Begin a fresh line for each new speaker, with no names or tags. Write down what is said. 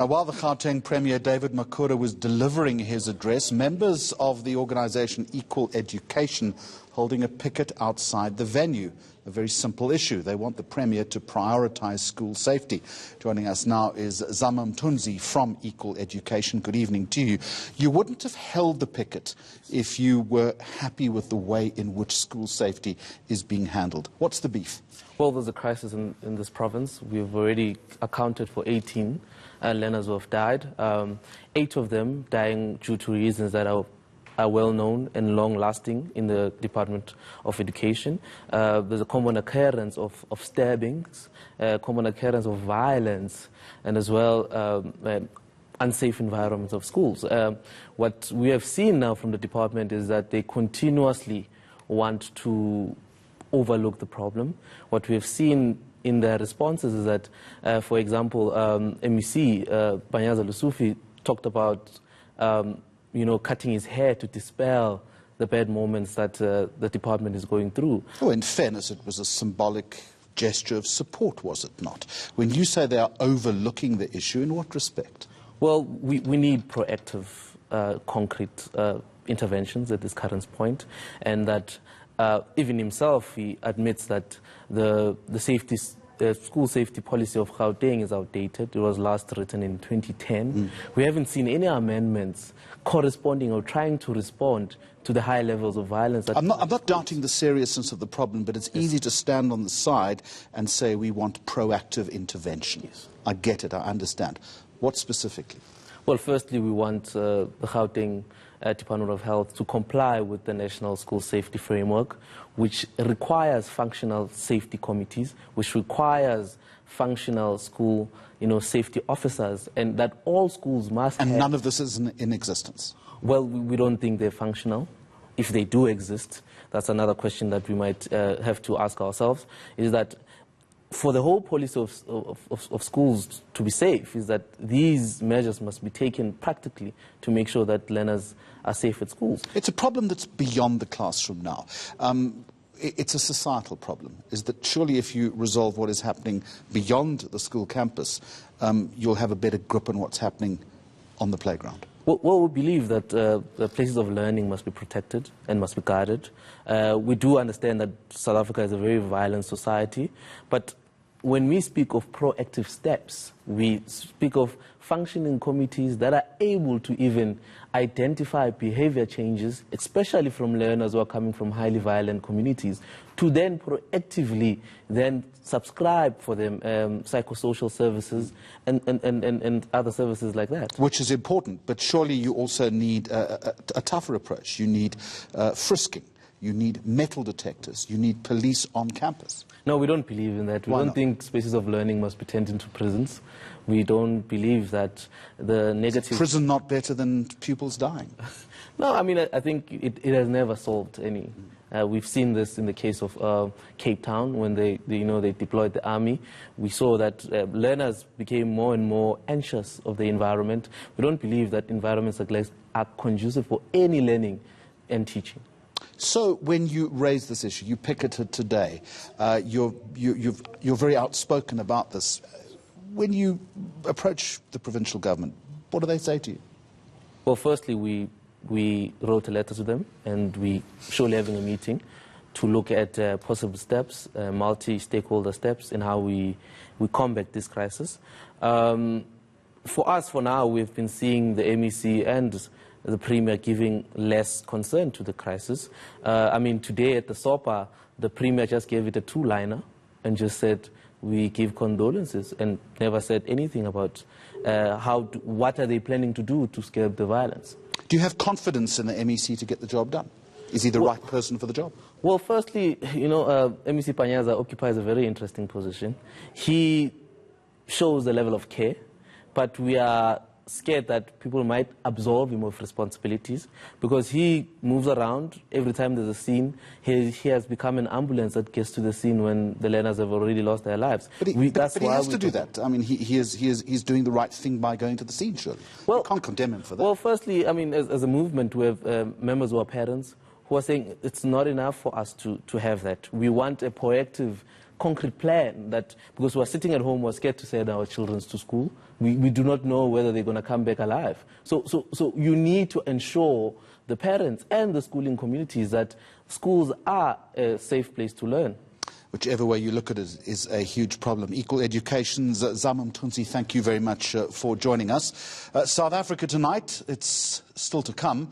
While the Gauteng Premier David Makhura was delivering his address, members of the organisation Equal Education holding a picket outside the venue. A very simple issue. They want the Premier to prioritise school safety. Joining us now is Zama Mtunzi from Equal Education. Good evening to you. You wouldn't have held the picket if you were happy with the way in which school safety is being handled. What's the beef?
Well, there's a crisis in this province. We've already accounted for 18 learners who have died, 8 of them dying due to reasons that are well known and long-lasting in the Department of Education. There's a common occurrence of stabbings, common occurrence of violence, and as well unsafe environments of schools. What we have seen now from the department is that they continuously want to overlook the problem. What we have seen in their responses is that, for example, MEC Banyaza Lusufi talked about cutting his hair to dispel the bad moments that the department is going through.
Oh, in fairness, it was a symbolic gesture of support, was it not? When you say they are overlooking the issue, in what respect?
Well, we need proactive, concrete interventions at this current point, and that even himself, he admits that the school safety policy of Gauteng is outdated. It was last written in 2010. We haven't seen any amendments corresponding or trying to respond to the high levels of violence.
I'm not doubting the seriousness of the problem, but it's easy to stand on the side and say we want proactive intervention.
Yes.
I get it, I understand. What specifically?
Well, firstly, we want the Gauteng Department of Health to comply with the National School Safety Framework, which requires functional safety committees, which requires functional school safety officers, and that all schools must have.
And none of this is in existence?
Well, we don't think they're functional. If they do exist, that's another question that we might have to ask ourselves, is that for the whole policy of schools to be safe, is that these measures must be taken practically to make sure that learners are safe at schools.
It's a problem that's beyond the classroom now. It's a societal problem. Is that surely if you resolve what is happening beyond the school campus, you'll have a better grip on what's happening on the playground?
Well, we believe that the places of learning must be protected and must be guarded. We do understand that South Africa is a very violent society, but when we speak of proactive steps, we speak of functioning committees that are able to even identify behavior changes, especially from learners who are coming from highly violent communities, to then proactively then subscribe for them psychosocial services and other services like that.
Which is important, but surely you also need a tougher approach. You need frisking. You need metal detectors. You need police on campus.
No, we don't believe in that. We don't think spaces of learning must be turned into prisons. We don't believe that the negative...
Is prison not better than pupils dying?
No, I mean, I think it has never solved any. We've seen this in the case of Cape Town when they deployed the army. We saw that learners became more and more anxious of the environment. We don't believe that environments like this are conducive for any learning and teaching.
So when you raise this issue, you picketed today, you're very outspoken about this. When you approach the provincial government, what do they say to you?
Well, firstly, we wrote a letter to them, and we surely having a meeting to look at possible steps, multi-stakeholder steps in how we combat this crisis. For us, for now, we've been seeing the MEC and the Premier giving less concern to the crisis. I mean, today at the SOPA, the Premier just gave it a 2-liner and just said, we give condolences, and never said anything about what are they planning to do to scale the violence.
Do you have confidence in the MEC to get the job done? Is he the right person for the job?
Well, firstly, MEC Panyaza occupies a very interesting position. He shows the level of care, but we are scared that people might absolve him of responsibilities because he moves around every time there's a scene. He has become an ambulance that gets to the scene when the learners have already lost their lives.
But he has to do that. I mean, he's doing the right thing by going to the scene, surely. Well, you can't condemn him for that.
Well, firstly, I mean, as a movement, we have members who are parents who are saying it's not enough for us to have that. We want a proactive concrete plan that, because we're sitting at home, we're scared to send our children to school. We do not know whether they're going to come back alive. So you need to ensure the parents and the schooling communities that schools are a safe place to learn.
Whichever way you look at it is a huge problem. Equal Education's Zama Mthunzi, thank you very much for joining us. South Africa tonight, it's still to come.